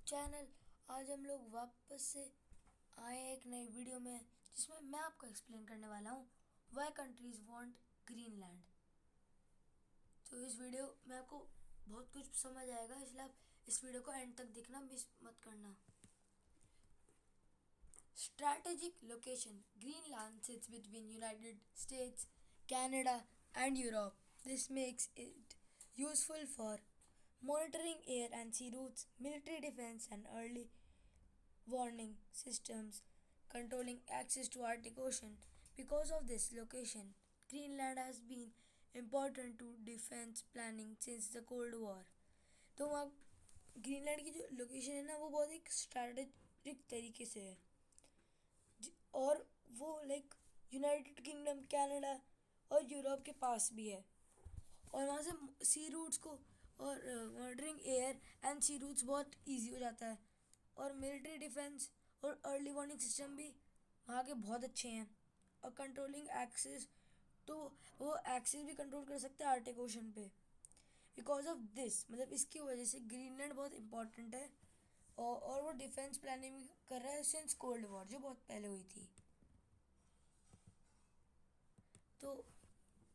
Channel. आज हम लोग वापस से आए हैं एक नई वीडियो में, जिसमें मैं आपको एक्सप्लेन करने वाला हूँ वाई कंट्रीज वांट ग्रीनलैंड। तो इस वीडियो में आपको बहुत कुछ समझ आएगा, इसलिए आप इस वीडियो को एंड तक देखना, मिस मत करना। Strategic location: Greenland sits between United States, Canada, and Europe. This makes it useful for monitoring air and sea routes, military defense, and early warning systems, controlling access to Arctic Ocean. Because of this location, Greenland has been important to defense planning since the Cold War. तो वहाँ Greenland की जो location है ना, वो बहुत एक strategic तरीके से है, और वो लाइक यूनाइटेड किंगडम, कनाडा और यूरोप के पास भी है। और वहाँ से सी रूट्स को और monitoring air and sea routes बहुत इजी हो जाता है, और मिलिट्री डिफेंस और अर्ली वार्निंग सिस्टम भी वहाँ के बहुत अच्छे हैं। और कंट्रोलिंग एक्सेस, तो वो एक्सेस भी कंट्रोल कर सकते हैं आर्टिक ओशन पे। बिकॉज ऑफ दिस, मतलब इसकी वजह से ग्रीनलैंड बहुत इंपॉर्टेंट है, और वो डिफेंस प्लानिंग भी कर रहा है सिंस कोल्ड वॉर, जो बहुत पहले हुई थी। तो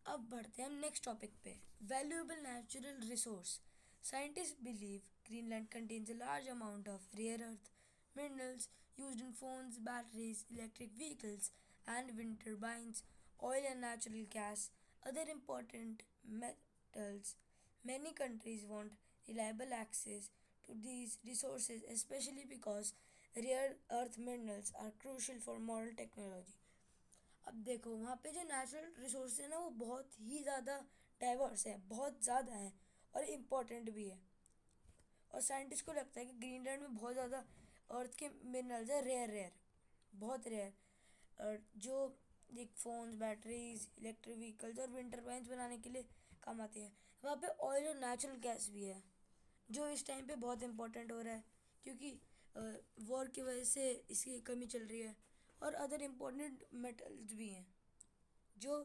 अब बढ़ते हैं हम नेक्स्ट टॉपिक पे, valuable natural resource. Scientist believe Greenland contains a large amount of rare earth minerals used in phones, batteries, electric vehicles, and wind turbines, oil and natural gas, other important metals. Many countries want reliable access to these resources, especially because rare earth minerals are crucial for modern technology. अब देखो, वहाँ पे जो natural resource है ना, वो बहुत ही ज़्यादा डाइवर्स है, बहुत ज़्यादा है, और इम्पोर्टेंट भी है। और साइंटिस्ट को लगता है कि ग्रीनलैंड में बहुत ज़्यादा अर्थ के मिनरल्स है, रेयर रेयर, बहुत रेयर, और जो एक फ़ोन्स, बैटरीज, इलेक्ट्रिक व्हीकल्स और विंड टर्बाइन्स बनाने के लिए काम आते हैं। वहाँ पे ऑयल और नेचुरल गैस भी है, जो इस टाइम पे बहुत इंपॉर्टेंट हो रहा है, क्योंकि वॉर की वजह से इसकी कमी चल रही है। और अदर इम्पोर्टेंट मेटल्स भी हैं, जो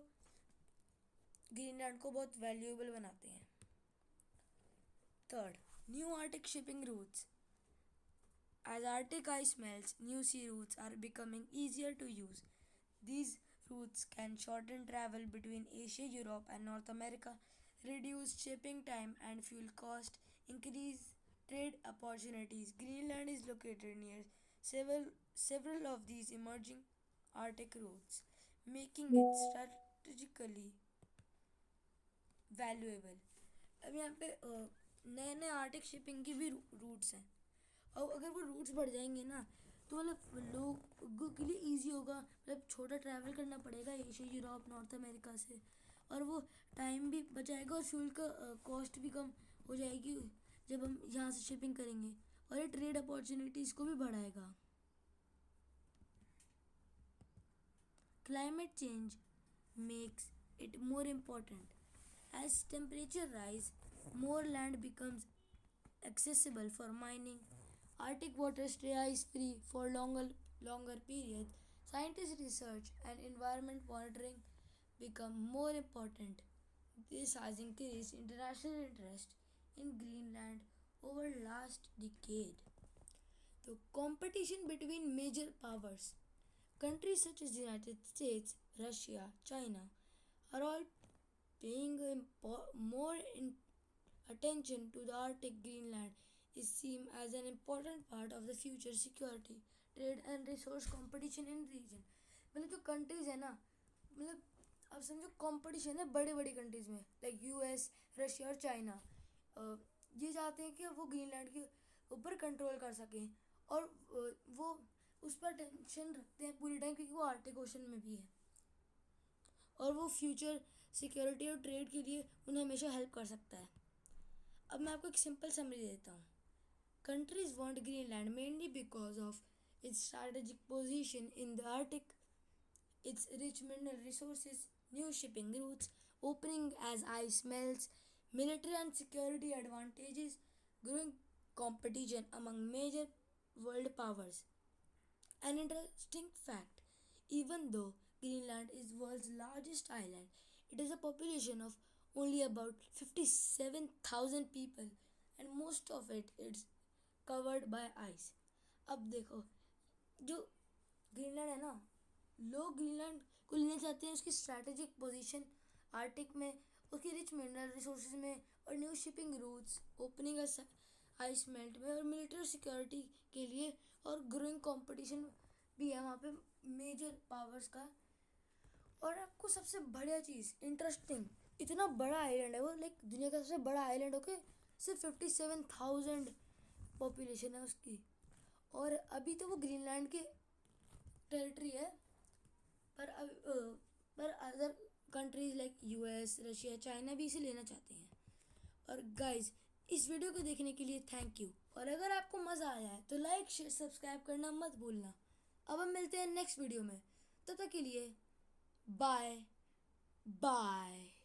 ग्रीनलैंड को बहुत वैल्यूएबल बनाते हैं। Third, new Arctic shipping routes. As Arctic ice melts, new sea routes are becoming easier to use. These routes can shorten travel between Asia, Europe, and North America, reduce shipping time and fuel cost, increase trade opportunities. Greenland is located near several of these emerging Arctic routes, making it strategically valuable. अब यहाँ पे नए नए Arctic shipping की भी roots हैं, और अगर वो रूट्स बढ़ जाएंगे ना, तो मतलब लोगों के लिए इजी होगा, मतलब छोटा ट्रैवल करना पड़ेगा एशिया, यूरोप, नॉर्थ अमेरिका से, और वो टाइम भी बचाएगा, और फ्यूल का कॉस्ट भी कम हो जाएगी जब हम यहाँ से शिपिंग करेंगे, और ये ट्रेड अपॉर्चुनिटीज़ को भी बढ़ाएगा। Climate change makes it more important. As temperature rise, more land becomes accessible for mining. Arctic waters stay ice-free for longer periods. Scientists' research and environment monitoring become more important. This has increased international interest in Greenland over last decade. The competition between major powers. Countries such as the United States, Russia, China are all paying attention to the Arctic. Greenland is seen as an important part of the future security, trade and resource competition in region. मतलब जो countries है ना, मतलब अब समझो competition है बड़े बड़ी कंट्रीज में, लाइक यूएस, रशिया और चाइना। ये चाहते हैं कि वो ग्रीनलैंड के ऊपर कंट्रोल कर सकें, और वो उस पर टेंशन रखते हैं पूरी टाइम, क्योंकि वो आर्टिक ओशन में भी है, और वो फ्यूचर सिक्योरिटी और ट्रेड के लिए उन्हें हमेशा हेल्प कर सकता है। अब मैं आपको एक सिंपल समरी देता हूँ। Countries want Greenland mainly because of its strategic position in the Arctic, its rich mineral resources, new shipping routes opening as ice melts, military and security advantages, growing competition among major world powers. An interesting fact: even though Greenland is world's largest island, it has a population of only about 57,000 people, and most of it is covered by ice. अब देखो, जो Greenland है ना, लोग Greenland को लेना चाहते हैं उसकी स्ट्रैटेजिक पोजीशन आर्टिक में, उसकी रिच मिनरल रिसोर्सेज में, और new shipping routes, opening ice melt में, और मिलिट्री सिक्योरिटी के लिए, और ग्रोइंग कंपटीशन भी है वहाँ पे मेजर पावर्स का। और आपको सबसे बढ़िया चीज़ इंटरेस्टिंग, इतना बड़ा आइलैंड है वो, लाइक दुनिया का सबसे बड़ा आइलैंड होके सिर्फ 57,000 पॉपुलेशन है उसकी। और अभी तो वो ग्रीनलैंड के टेरिटरी है, पर पर other countries like US, Russia, China भी इसे लेना चाहते हैं। और गाइज, इस वीडियो को देखने के लिए थैंक यू, और अगर आपको मज़ा आया है तो लाइक शेयर सब्सक्राइब करना मत भूलना। अब हम मिलते हैं नेक्स्ट वीडियो में, तब तक के लिए बाय बाय।